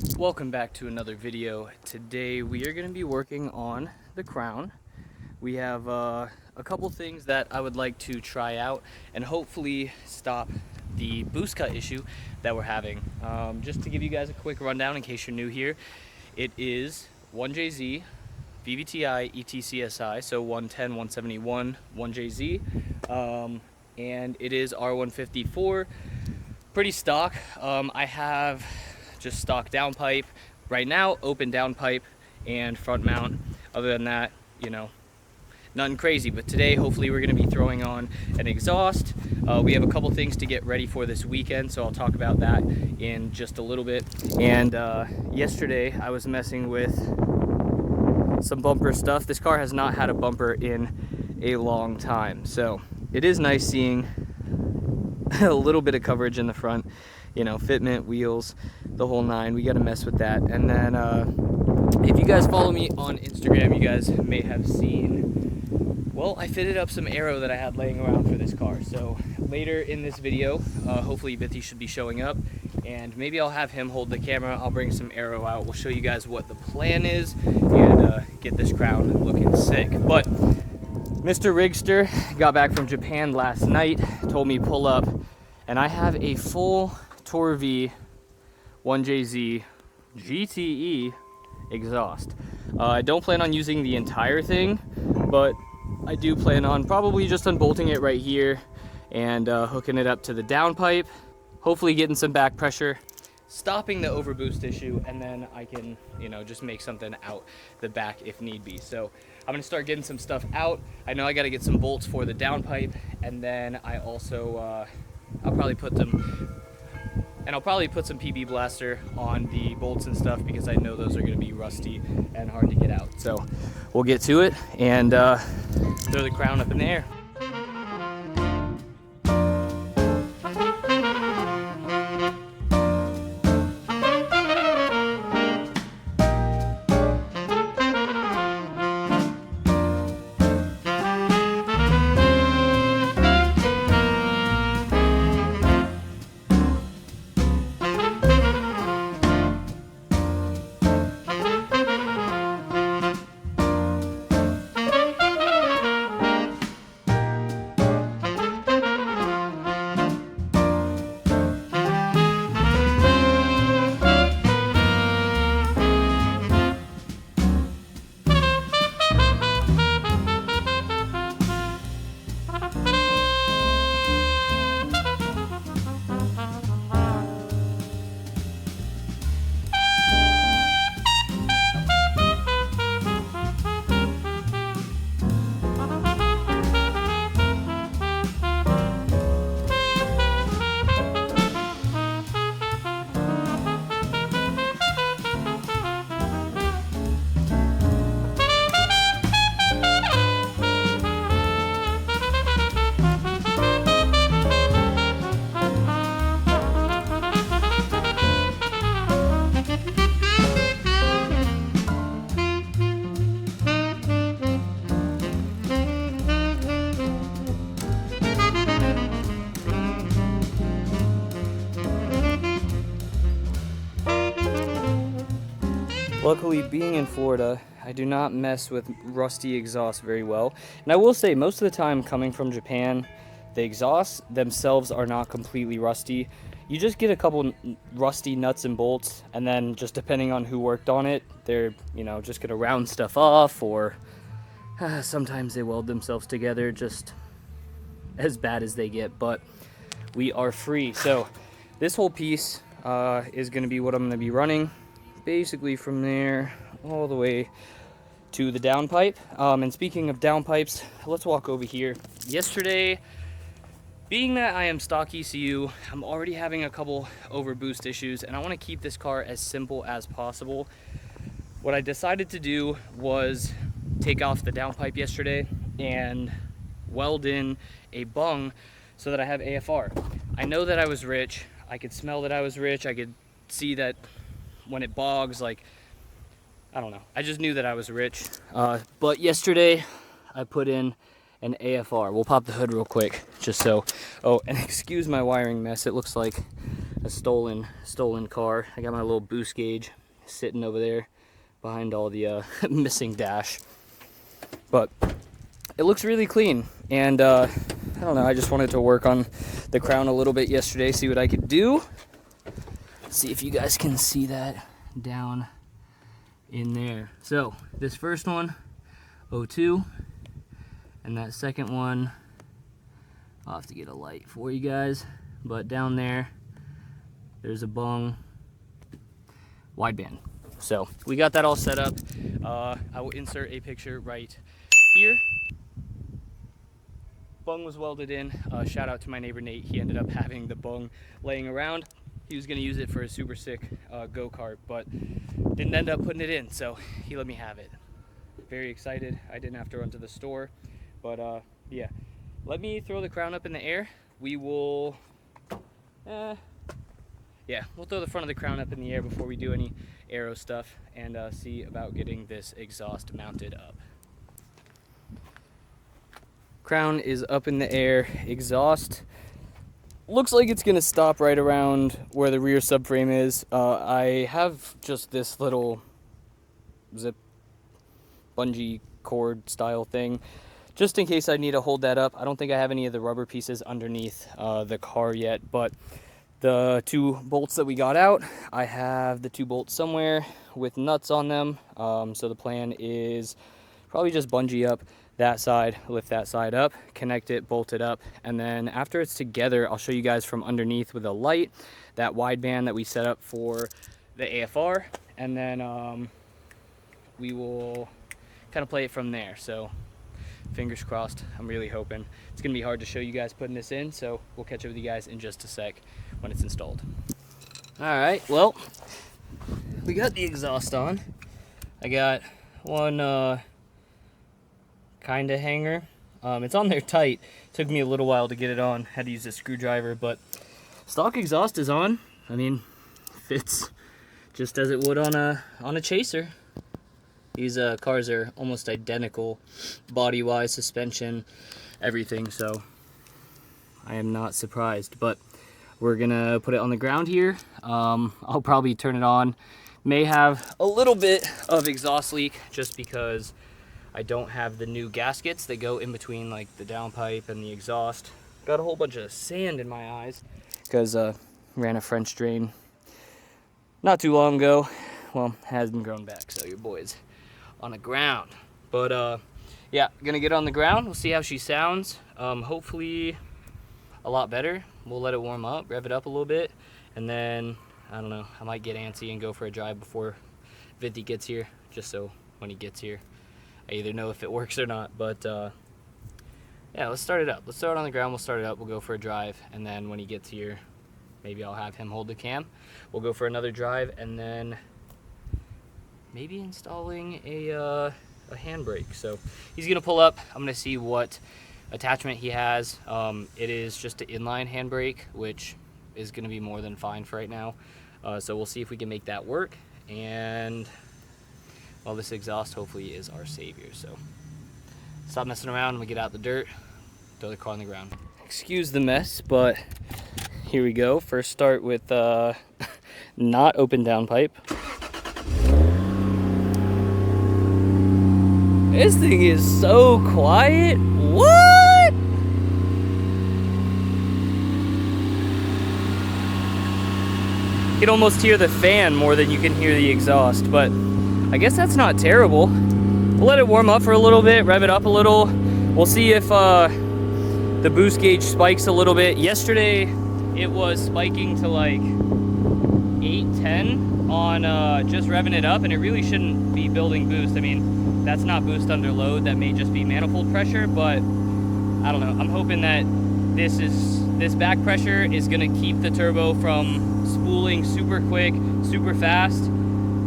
Welcome back to another video. Today we are going to be working on the crown. We have a couple things that I would like to try out and hopefully stop the boost cut issue that we're having. Just to give you guys a quick rundown in case you're new here, it is 1JZ, VVTi, ETCSI, so 110, 171, 1JZ, and it is R154, pretty stock. I have just stock downpipe right now, open downpipe and front mount. Other than that, you know, nothing crazy. But today hopefully we're going to be throwing on an exhaust. We have a couple things to get ready for this weekend, so I'll talk about that in just a little bit. And yesterday I was messing with some bumper stuff. This car has not had a bumper in a long time, so it is nice seeing a little bit of coverage in the front, you know, fitment, wheels, the whole nine. We got to mess with that. And then if you guys follow me on Instagram, you guys may have seen, well, I fitted up some Aero that I had laying around for this car. So later in this video, hopefully Bithy should be showing up, and maybe I'll have him hold the camera. I'll bring some Aero out. We'll show you guys what the plan is and get this crown looking sick. But Mr. Rigster got back from Japan last night, told me pull up, and I have a full Tour V 1JZ GTE exhaust. I don't plan on using the entire thing, but I do plan on probably just unbolting it right here and hooking it up to the downpipe, hopefully getting some back pressure, stopping the overboost issue, and then I can, you know, just make something out the back if need be. So I'm gonna start getting some stuff out. I know I gotta get some bolts for the downpipe, and then I also I'll probably put some PB Blaster on the bolts and stuff, because I know those are gonna be rusty and hard to get out. So we'll get to it and throw the crown up in the air. Luckily, being in Florida, I do not mess with rusty exhaust very well. And I will say, most of the time coming from Japan, the exhausts themselves are not completely rusty. You just get a couple rusty nuts and bolts, and then just depending on who worked on it, they're, you know, just gonna round stuff off, or sometimes they weld themselves together, just as bad as they get. But we are free. So this whole piece is gonna be what I'm gonna be running, basically from there all the way to the downpipe. And speaking of downpipes, let's walk over here. Yesterday, being that I am stock ECU, I'm already having a couple overboost issues, and I want to keep this car as simple as possible. What I decided to do was take off the downpipe yesterday and weld in a bung so that I have AFR. I know that I was rich. I could smell that I was rich. I could see that when it bogs, like, I don't know. I just knew that I was rich. But yesterday I put in an AFR. We'll pop the hood real quick, just so. Oh, and excuse my wiring mess. It looks like a stolen car. I got my little boost gauge sitting over there behind all the missing dash. But it looks really clean, and I don't know, I just wanted to work on the crown a little bit yesterday, see what I could do. See if you guys can see that down in there. So this first one, 02, and that second one, I'll have to get a light for you guys, but down there, there's a bung wideband. So we got that all set up. I will insert a picture right here. Bung was welded in. Shout out to my neighbor Nate. He ended up having the bung laying around. He was gonna use it for a super sick go-kart, but didn't end up putting it in, so he let me have it. Very excited. I didn't have to run to the store, but yeah. Let me throw the crown up in the air. We will, yeah, we'll throw the front of the crown up in the air before we do any aero stuff, and see about getting this exhaust mounted up. Crown is up in the air. Exhaust looks like it's gonna stop right around where the rear subframe is. I have just this little zip bungee cord style thing, just in case I need to hold that up. I don't think I have any of the rubber pieces underneath the car yet, but the 2 bolts that we got out, I have the 2 bolts somewhere with nuts on them. So the plan is probably just bungee up that side, lift that side up, connect it, bolt it up, and then after it's together, I'll show you guys from underneath with a light, that wideband that we set up for the AFR, and then we will kind of play it from there. So fingers crossed. I'm really hoping. It's gonna be hard to show you guys putting this in, so we'll catch up with you guys in just a sec when it's installed. All right, well, we got the exhaust on. I got one kind of hanger. It's on there tight. Took me a little while to get it on. Had to use a screwdriver, but stock exhaust is on. I mean, fits just as it would on a chaser. These cars are almost identical body-wise, suspension, everything, so I am not surprised. But we're gonna put it on the ground here. I'll probably turn it on. May have a little bit of exhaust leak just because I don't have the new gaskets that go in between like the downpipe and the exhaust. Got a whole bunch of sand in my eyes because ran a French drain not too long ago. Well, hasn't grown back, so your boy's on the ground. But yeah, gonna get on the ground. We'll see how she sounds. Hopefully a lot better. We'll let it warm up, rev it up a little bit, and then I don't know, I might get antsy and go for a drive before Vinty gets here, just so when he gets here I either know if it works or not. But yeah, let's start it up. Let's start it on the ground. We'll start it up. We'll go for a drive, and then when he gets here, maybe I'll have him hold the cam. We'll go for another drive, and then maybe installing a handbrake. So he's gonna pull up. I'm gonna see what attachment he has. It is just an inline handbrake, which is gonna be more than fine for right now. So we'll see if we can make that work. And well, this exhaust hopefully is our savior. So stop messing around. I'm gonna get out the dirt, throw the car on the ground. Excuse the mess, but here we go. First start with not open downpipe. This thing is so quiet. What? You can almost hear the fan more than you can hear the exhaust, but I guess that's not terrible. We'll let it warm up for a little bit, rev it up a little. We'll see if the boost gauge spikes a little bit. Yesterday, it was spiking to like 8-10 on just revving it up, and it really shouldn't be building boost. I mean, that's not boost under load. That may just be manifold pressure, but I don't know. I'm hoping that this back pressure is gonna keep the turbo from spooling super quick, super fast.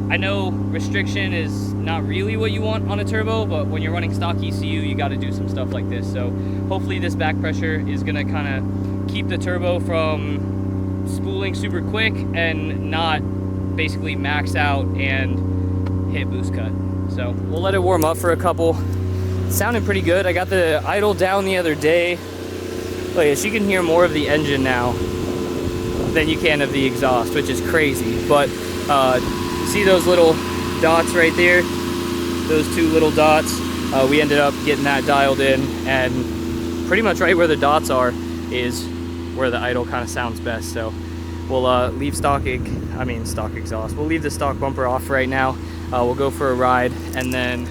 I know restriction is not really what you want on a turbo, but when you're running stock ECU, you got to do some stuff like this. So hopefully this back pressure is going to kind of keep the turbo from spooling super quick and not basically max out and hit boost cut. So we'll let it warm up for a couple. It's sounding pretty good. I got the idle down the other day. Look, she can hear more of the engine now. than you can of the exhaust, which is crazy. But see those little dots right there? Those two little dots, we ended up getting that dialed in, and pretty much right where the dots are is where the idle kind of sounds best. So we'll leave stock exhaust. We'll leave the stock bumper off right now. We'll go for a ride, and then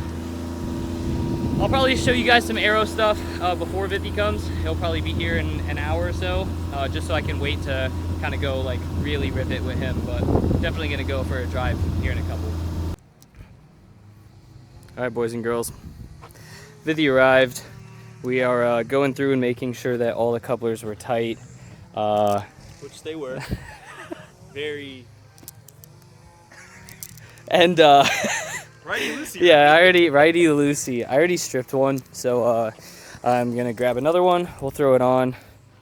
I'll probably show you guys some Aero stuff before Vithi comes. He'll probably be here in an hour or so, just so I can wait to kind of go like really rip it with him, but definitely gonna go for a drive here in a couple. All right, boys and girls, Vithi arrived. We are going through and making sure that all the couplers were tight. Which they were. Very. And righty-loosey. Yeah, righty-loosey. I already stripped one, so I'm gonna grab another one. We'll throw it on.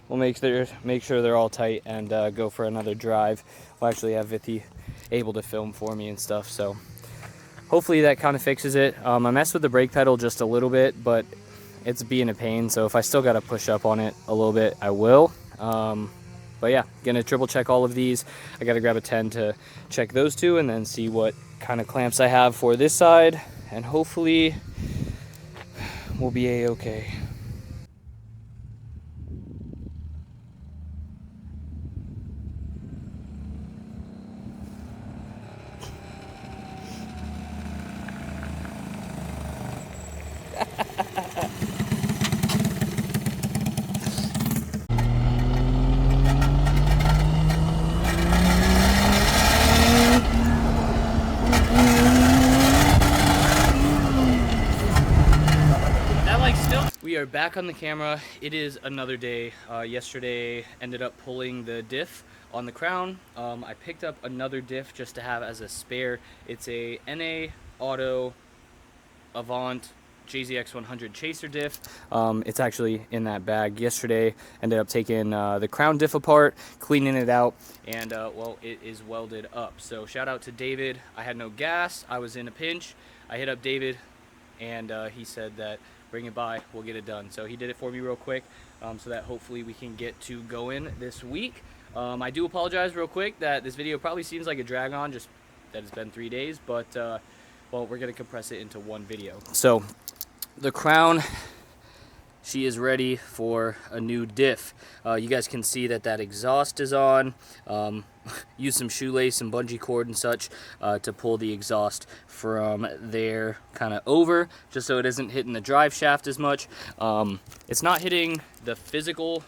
We'll make sure they're all tight, and go for another drive. We'll actually have Vithi able to film for me and stuff, so hopefully that kind of fixes it. I messed with the brake pedal just a little bit, but it's being a pain, so if I still got to push up on it a little bit, I will. But yeah, gonna triple check all of these. I gotta grab a 10 to check those two, and then see what kind of clamps I have for this side, and hopefully we'll be a-okay. We are back on the camera. It is another day. Yesterday ended up pulling the diff on the crown. I picked up another diff just to have as a spare. It's a NA Auto Avant JZX 100 Chaser diff. It's actually in that bag. Yesterday ended up taking the crown diff apart, cleaning it out, and well, it is welded up. So shout out to David. I had no gas. I was in a pinch. I hit up David, and he said that bring it by, we'll get it done. So he did it for me real quick, so that hopefully we can get to going this week. I do apologize real quick that this video probably seems like a drag on, just that it's been 3 days, but well, we're gonna compress it into one video. So the crown, she is ready for a new diff. You guys can see that that exhaust is on. Use some shoelace and bungee cord and such to pull the exhaust from there kind of over, just so it isn't hitting the drive shaft as much. It's not hitting the physical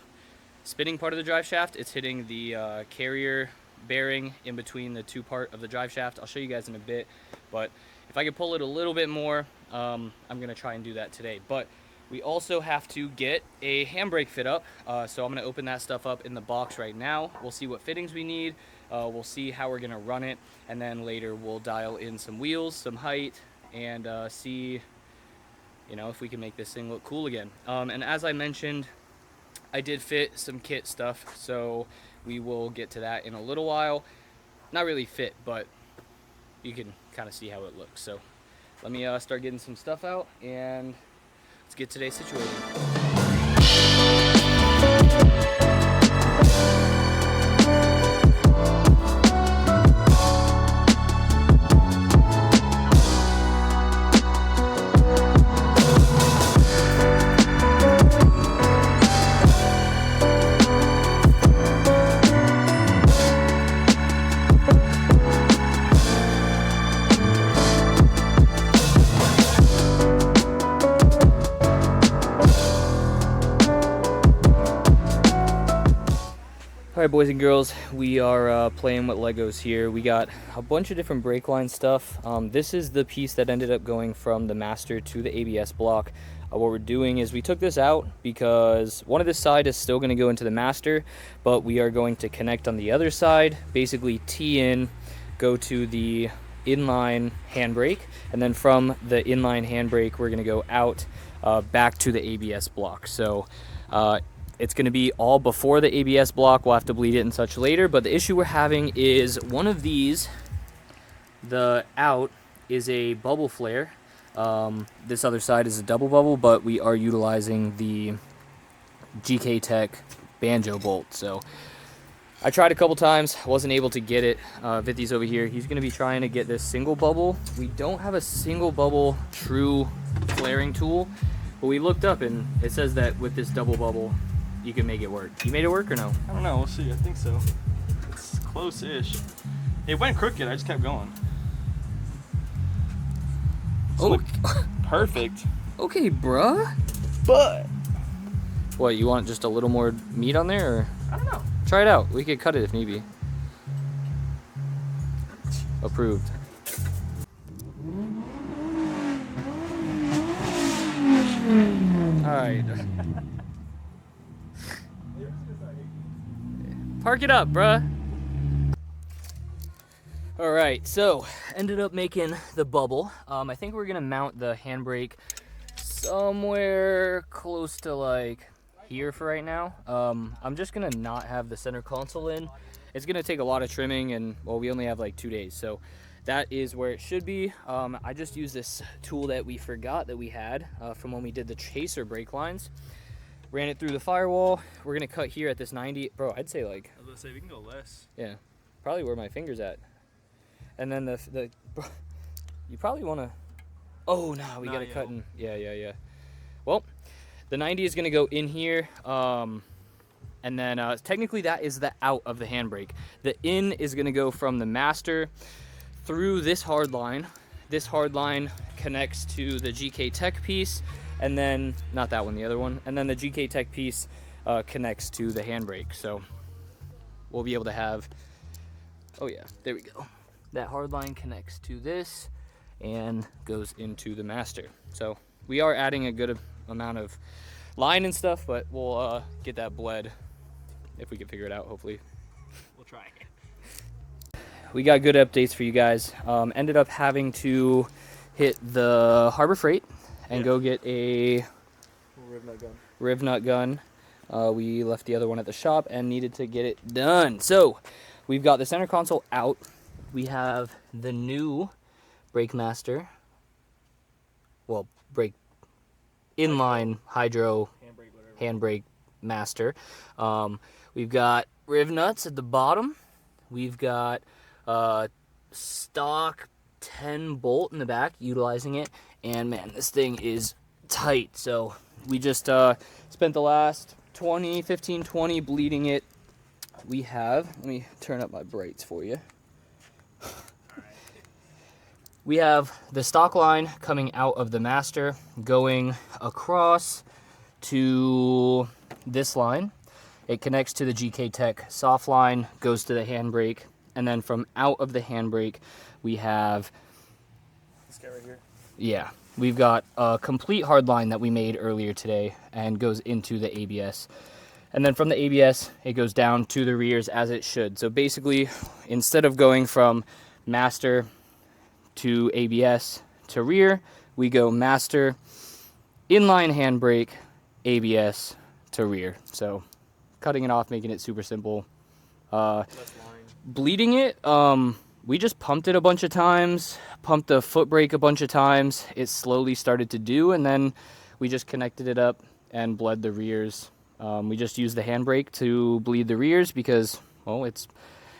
spinning part of the drive shaft, it's hitting the carrier bearing in between the two part of the drive shaft. I'll show you guys in a bit, but if I could pull it a little bit more, I'm gonna try and do that today. But we also have to get a handbrake fit up, so I'm gonna open that stuff up in the box right now. We'll see what fittings we need, we'll see how we're gonna run it, and then later we'll dial in some wheels, some height, and see, you know, if we can make this thing look cool again. And as I mentioned, I did fit some kit stuff, so we will get to that in a little while. Not really fit, but you can kind of see how it looks. So let me start getting some stuff out, and let's get today situated. Alright, boys and girls, we are playing with Legos here. We got a bunch of different brake line stuff. This is the piece that ended up going from the master to the ABS block. What we're doing is we took this out because one of this side is still going to go into the master, but we are going to connect on the other side, basically tee in, go to the inline handbrake, and then from the inline handbrake we're going to go out back to the ABS block. So it's going to be all before the ABS block. We'll have to bleed it and such later, but the issue we're having is one of these, the out is a bubble flare. This other side is a double bubble, but we are utilizing the GK Tech banjo bolt. So I tried a couple times, wasn't able to get it. Vitti's over here. He's gonna be trying to get this single bubble. We don't have a single bubble true flaring tool, but we looked up and it says that with this double bubble, you can make it work. You made it work or no? I don't know, we'll see, I think so. It's close-ish. It went crooked, I just kept going. Oh, Perfect. okay, bruh. But What, you want just a little more meat on there, or? I don't know. Try it out. We could cut it if need be. Approved. Alright. Park it up, bruh. Alright, so ended up making the bubble. I think we're gonna mount the handbrake somewhere close to like here for right now. I'm just gonna not have the center console in. It's gonna take a lot of trimming, and well, we only have like 2 days, so that is where it should be. I just used this tool that we forgot that we had from when we did the chaser brake lines. Ran it through the firewall. We're gonna cut here at this 90. Bro, I'd say like, I was gonna say we can go less. yeah, probably where my finger's at. And then the you probably wanna, oh no, we gotta cut in. Yeah. Well, the 90 is gonna go in here. And then technically that is the out of the handbrake. The in is gonna go from the master through this hard line. This hard line connects to the GK Tech piece, and then, not that one, the other one, and then the GK Tech piece connects to the handbrake. So we'll be able to have, oh yeah, there we go. That hard line connects to this and goes into the master. So we are adding a good amount of line and stuff, but we'll get that bled if we can figure it out, hopefully. We'll try. We got good updates for you guys. Ended up having to hit the Harbor Freight and go get a riv nut gun. We left the other one at the shop and needed to get it done. So we've got the center console out. We have the new Brake Master, well, brake inline hydro handbrake master. We've got riv nuts at the bottom. We've got stock 10 bolt in the back, utilizing it, and man, this thing is tight. So we just spent the last 20 bleeding it. We have, let me turn up my brights for you. We have the stock line coming out of the master, going across to this line. It connects to the GK Tech soft line, goes to the handbrake, and then from out of the handbrake, we have This guy right here. Yeah, we've got a complete hard line that we made earlier today and goes into the ABS. And then from the ABS, it goes down to the rears as it should. So basically, instead of going from master to ABS to rear, we go master, inline handbrake, ABS to rear. So cutting it off, making it super simple. Bleeding it, we just pumped it a bunch of times, pumped the foot brake a bunch of times. It slowly started to do, and then we just connected it up and bled the rears. We just used the handbrake to bleed the rears because, well, it's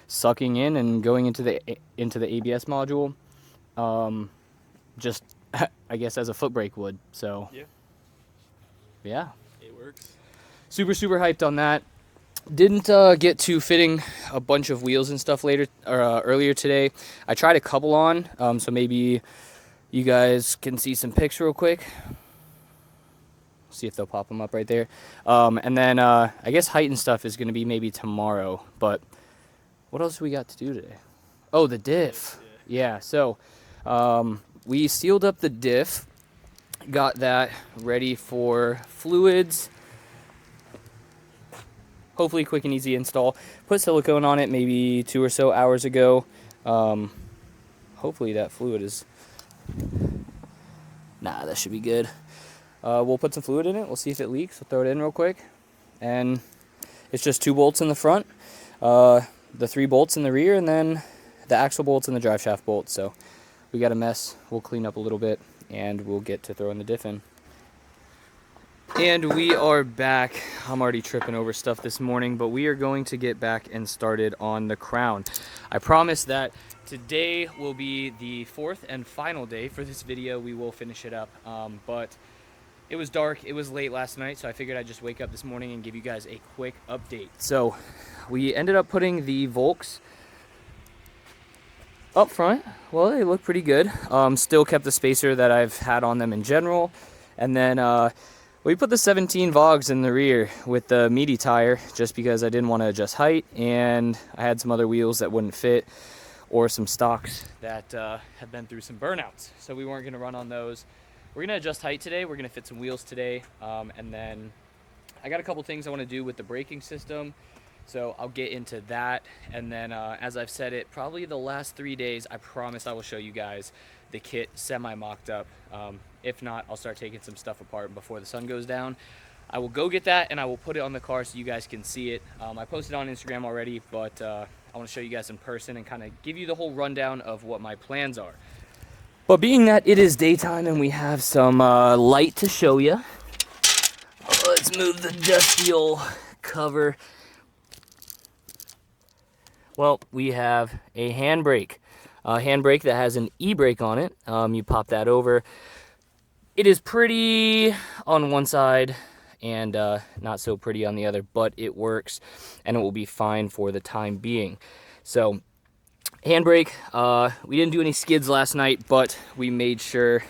sucking in and going into the ABS module, just I guess as a foot brake would. So yeah, it works. super hyped on that. Didn't get to fitting a bunch of wheels and stuff earlier today. I tried a couple on, so maybe you guys can see some pics real quick. See if they'll pop them up right there. And then I guess height and stuff is going to be maybe tomorrow. But what else do we got to do today? Oh, the diff. Yeah, so we sealed up the diff, got that ready for fluids. Hopefully quick and easy install. Put silicone on it maybe 2 or so hours ago. Hopefully that fluid is... Nah, that should be good. We'll put some fluid in it. We'll see if it leaks. We'll throw it in real quick. And it's just 2 bolts in the front, the 3 bolts in the rear, and then the axle bolts and the drive shaft bolts. So we got a mess. We'll clean up a little bit, and we'll get to throwing the diff in. And we are back. I'm already tripping over stuff this morning, but we are going to get back and started on the crown. I promise that today will be the fourth and final day for this video. We will finish it up, but it was dark, it was late last night, so I figured I'd just wake up this morning and give you guys a quick update. So we ended up putting the Volks up front. Well, they look pretty good. Still kept the spacer that I've had on them in general. And then we put the 17 Vogs in the rear with the meaty tire just because I didn't want to adjust height, and I had some other wheels that wouldn't fit or some stocks that had been through some burnouts. So we weren't going to run on those. We're going to adjust height today. We're going to fit some wheels today. And then I got a couple things I want to do with the braking system. So I'll get into that. And then as I've said it, probably the last 3 days, I promise I will show you guys the kit semi-mocked up. If not, I'll start taking some stuff apart before the sun goes down. I will go get that and I will put it on the car so you guys can see it. I posted on Instagram already, but I want to show you guys in person and kind of give you the whole rundown of what my plans are. But being that it is daytime and we have some light to show you, let's move the dusty old cover. Well, we have a handbrake. Handbrake that has an e-brake on it. You pop that over. It is pretty on one side and not so pretty on the other, but it works and it will be fine for the time being. So handbrake, we didn't do any skids last night, but we made sure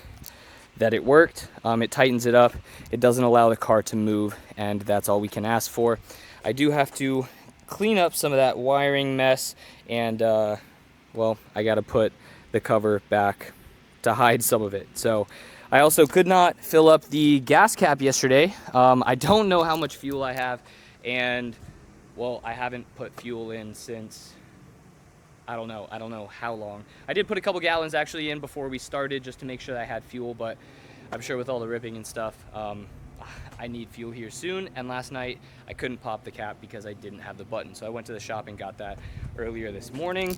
that it worked. It tightens it up. It doesn't allow the car to move, and that's all we can ask for. I do have to clean up some of that wiring mess, and well, I got to put the cover back to hide some of it. So I also could not fill up the gas cap yesterday. I don't know how much fuel I have, and well, I haven't put fuel in since I don't know how long. I did put a couple gallons actually in before we started just to make sure that I had fuel, but I'm sure with all the ripping and stuff, I need fuel here soon. And last night I couldn't pop the cap because I didn't have the button, so I went to the shop and got that earlier this morning.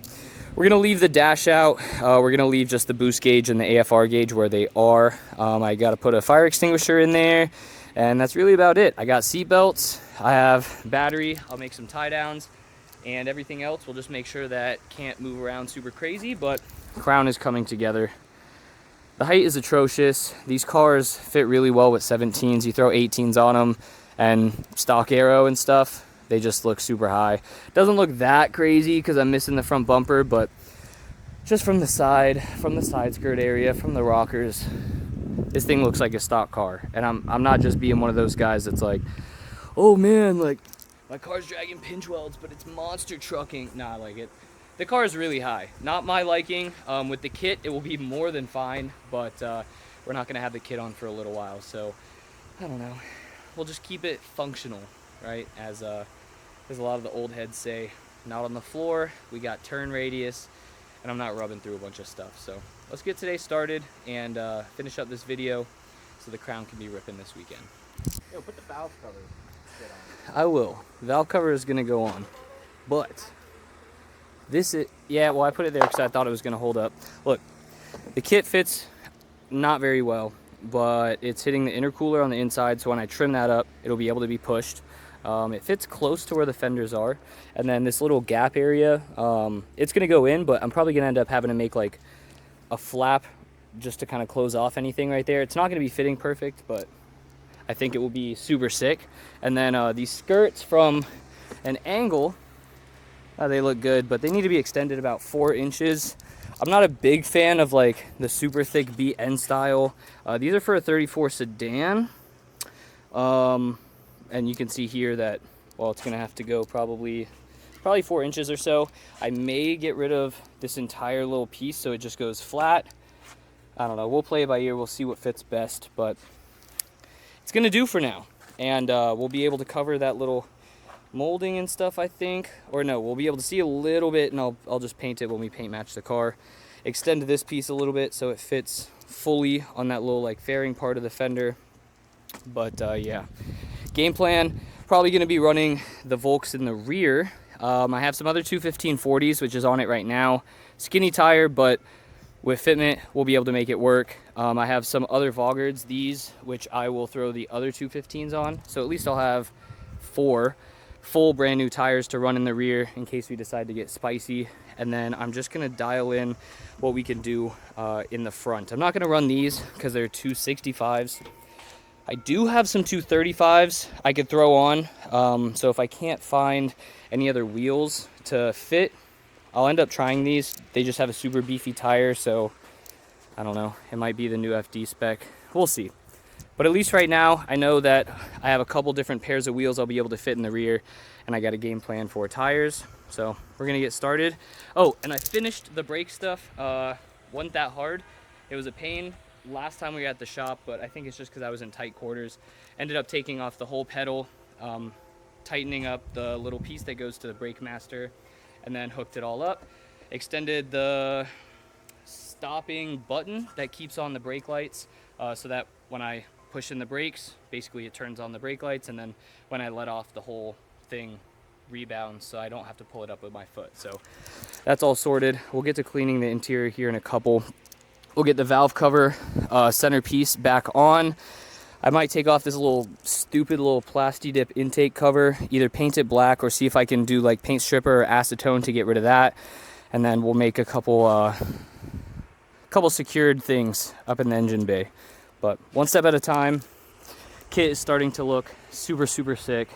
We're gonna leave the dash out. We're gonna leave just the boost gauge and the AFR gauge where they are. I gotta put a fire extinguisher in there, and that's really about it. I got seat belts, I have battery, I'll make some tie downs, and everything else we'll just make sure that can't move around super crazy, but crown is coming together. The height is atrocious. These cars fit really well with 17s. You throw 18s on them and stock Aero and stuff, they just look super high. Doesn't look that crazy because I'm missing the front bumper, but just from the side skirt area, from the rockers, this thing looks like a stock car. And I'm not just being one of those guys that's like, oh man, like my car's dragging pinch welds, but it's monster trucking. Nah, like it. The car is really high. Not my liking. With the kit, it will be more than fine, but we're not going to have the kit on for a little while, so I don't know. We'll just keep it functional, right? As a lot of the old heads say, not on the floor, we got turn radius, and I'm not rubbing through a bunch of stuff. So let's get today started and finish up this video so the crown can be ripping this weekend. Yo, put the valve cover on. I will. The valve cover is going to go on, but this is, yeah, well, I put it there because I thought it was going to hold up. Look, the kit fits not very well, but it's hitting the intercooler on the inside, so when I trim that up, it'll be able to be pushed. It fits close to where the fenders are, and then this little gap area, it's going to go in, but I'm probably going to end up having to make like a flap just to kind of close off anything right there. It's not going to be fitting perfect, but I think it will be super sick. And then these skirts from an angle, they look good, but they need to be extended about 4 inches. I'm not a big fan of like the super thick BN style. These are for a 34 sedan. And you can see here that, well, it's gonna have to go probably 4 inches or so. I may get rid of this entire little piece so it just goes flat. I don't know, we'll play it by ear, we'll see what fits best, but it's gonna do for now. And we'll be able to cover that little molding and stuff, I think, or no, we'll be able to see a little bit, and I'll just paint it when we paint match the car. Extend this piece a little bit so it fits fully on that little like fairing part of the fender. But yeah, game plan, probably going to be running the Volks in the rear. I have some other 215/40s which is on it right now, skinny tire, but with Fitment, we'll be able to make it work. I have some other Vaugards, these, which I will throw the other 215s on. So at least I'll have 4 full brand new tires to run in the rear in case we decide to get spicy. And then I'm just gonna dial in what we can do in the front. I'm not gonna run these because they're 265s. I do have some 235s I could throw on. So if I can't find any other wheels to fit, I'll end up trying these. They just have a super beefy tire, so I don't know. It might be the new FD spec. We'll see. But at least right now, I know that I have a couple different pairs of wheels I'll be able to fit in the rear, and I got a game plan for tires. So we're gonna get started. Oh, and I finished the brake stuff. Wasn't that hard. It was a pain last time we were at the shop, but I think it's just because I was in tight quarters. Ended up taking off the whole pedal, tightening up the little piece that goes to the brake master, and then hooked it all up. Extended the stopping button that keeps on the brake lights, so that when I push in the brakes, basically it turns on the brake lights, and then when I let off, the whole thing rebounds, so I don't have to pull it up with my foot. So that's all sorted. We'll get to cleaning the interior here in a couple. We'll get the valve cover centerpiece back on. I might take off this little stupid little Plasti Dip intake cover, either paint it black or see if I can do like paint stripper or acetone to get rid of that. And then we'll make a couple secured things up in the engine bay. But one step at a time. Kit is starting to look super, super sick.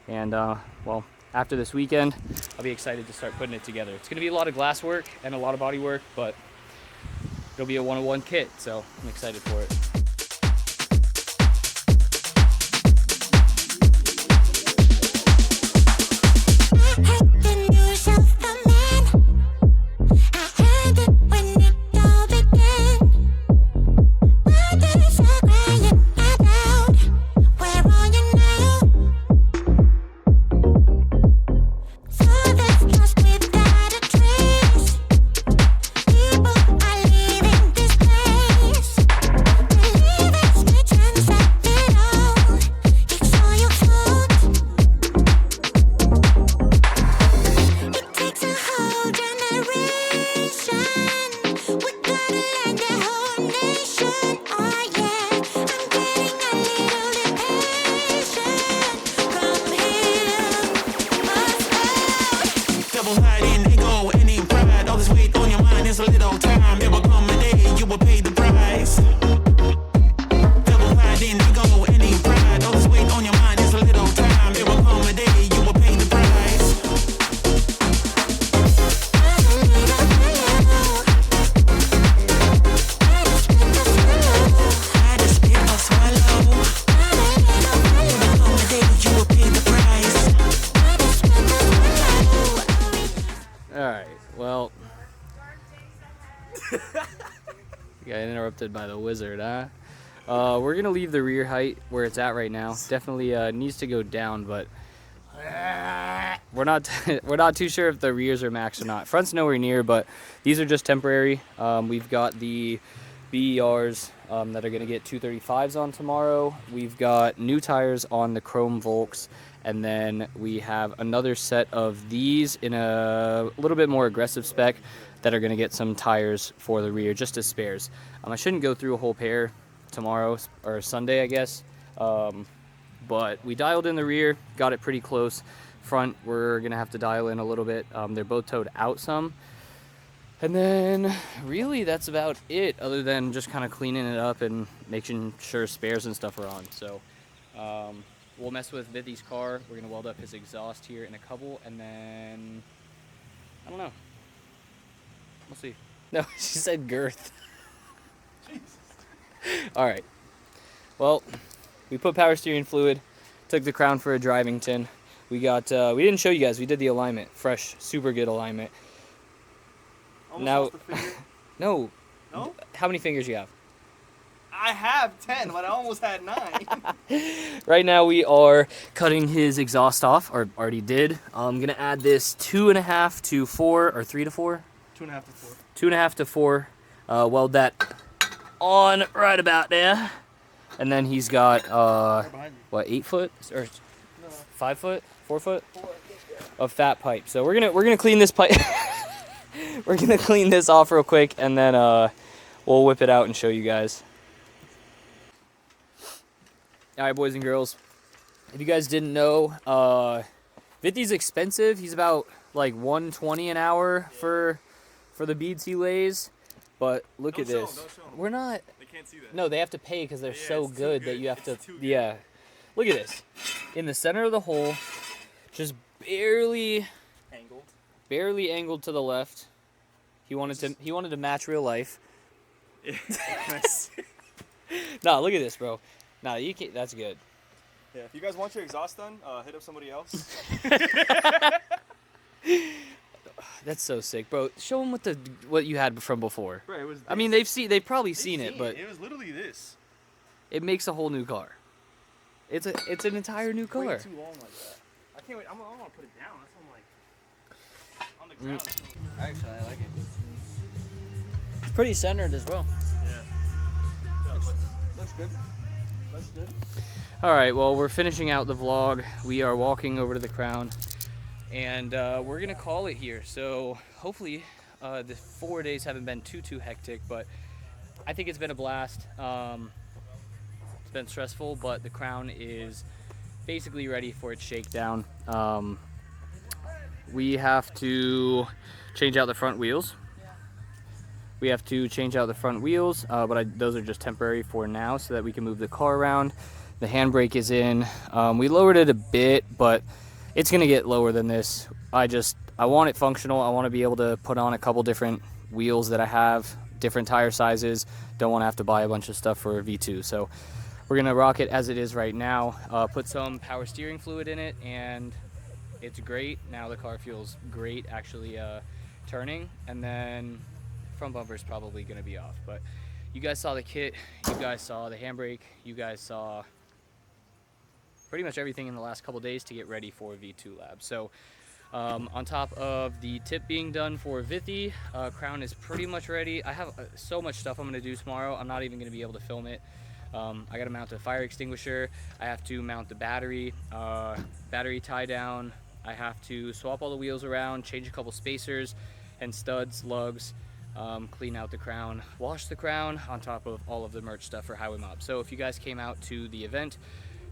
And well, after this weekend, I'll be excited to start putting it together. It's gonna be a lot of glass work and a lot of body work, but it'll be a one-on-one kit, so I'm excited for it. Well, got interrupted by the wizard, huh? We're gonna leave the rear height where it's at right now. Definitely needs to go down, but we're not too sure if the rears are maxed or not. Front's nowhere near, but these are just temporary. We've got the BERs that are gonna get 235s on tomorrow. We've got new tires on the Chrome Volks. And then we have another set of these in a little bit more aggressive spec that are going to get some tires for the rear, just as spares. I shouldn't go through a whole pair tomorrow, or Sunday, I guess. But we dialed in the rear, got it pretty close. Front, we're going to have to dial in a little bit. They're both towed out some. And then, really, that's about it, other than just kind of cleaning it up and making sure spares and stuff are on. So, we'll mess with Vithy's car. We're gonna weld up his exhaust here in a couple, and then I don't know. We'll see. No, she said girth. Jesus. All right. Well, we put power steering fluid, took the crown for a driving tin. We got. We didn't show you guys. We did the alignment, fresh, super good alignment. Almost now, lost the finger. No. No. How many fingers you have? I have 10, but I almost had 9. Right now we are cutting his exhaust off, or already did. I'm gonna add this 2.5 to 4, or 3 to 4? 2.5 to 4. 2.5 to 4. Weld that on right about there. And then he's got, what, 8 foot? Or 5 foot? 4 foot? 4, of fat pipe. So we're gonna clean this pipe. We're gonna clean this off real quick, and then we'll whip it out and show you guys. All right, boys and girls. If you guys didn't know, Vithy's expensive. He's about like $120 an hour for the beads he lays. But look at this. Don't show 'em. We're not. They can't see that. No, they have to pay because they're so it's too good that you have It's to. too good. Yeah. Look at this. In the center of the hole, just barely angled to the left. He wanted to match real life. Nah, look at this, bro. Nah, you can't. That's good. Yeah, if you guys want your exhaust done, hit up somebody else. That's so sick, bro. Show them what you had from before. Bro, it was I mean, they've probably seen it, but it was literally this. it makes a whole new car. It's an entire new car. Way too long like that. I can't wait. I'm gonna put it down. That's what I'm like on the ground. Actually, I like it. It's pretty centered as well. Yeah. Looks good. Looks good. All right, well, we're finishing out the vlog. We are walking over to the crown, and we're gonna call it here. So hopefully the 4 days haven't been too hectic, but I think it's been a blast. It's been stressful, but the crown is basically ready for its shakedown. We have to change out the front wheels. But those are just temporary for now so that we can move the car around. The handbrake is in. We lowered it a bit, but it's gonna get lower than this. I want it functional. I want to be able to put on a couple different wheels that I have, different tire sizes. Don't want to have to buy a bunch of stuff for a V2. So we're gonna rock it as it is right now. Put some power steering fluid in it, and it's great. Now the car feels great actually turning, and then front bumper is probably gonna be off. But you guys saw the kit, you guys saw the handbrake, you guys saw pretty much everything in the last couple days to get ready for V2 Lab. So on top of the tip being done for Vithy, crown is pretty much ready. I have so much stuff I'm gonna do tomorrow. I'm not even gonna be able to film it. I gotta mount a fire extinguisher. I have to mount the battery tie down. I have to swap all the wheels around, change a couple spacers and studs, lugs, clean out the crown, wash the crown, on top of all of the merch stuff for Highway Mob. So if you guys came out to the event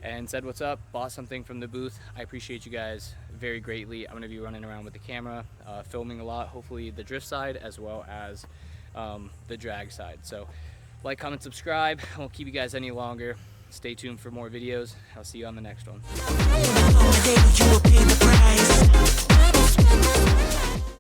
and said what's up, bought something from the booth, I appreciate you guys very greatly. I'm gonna be running around with the camera, filming a lot, hopefully the drift side as well as the drag side. So like, comment, subscribe. I won't keep you guys any longer. Stay tuned for more videos. I'll see you on the next one.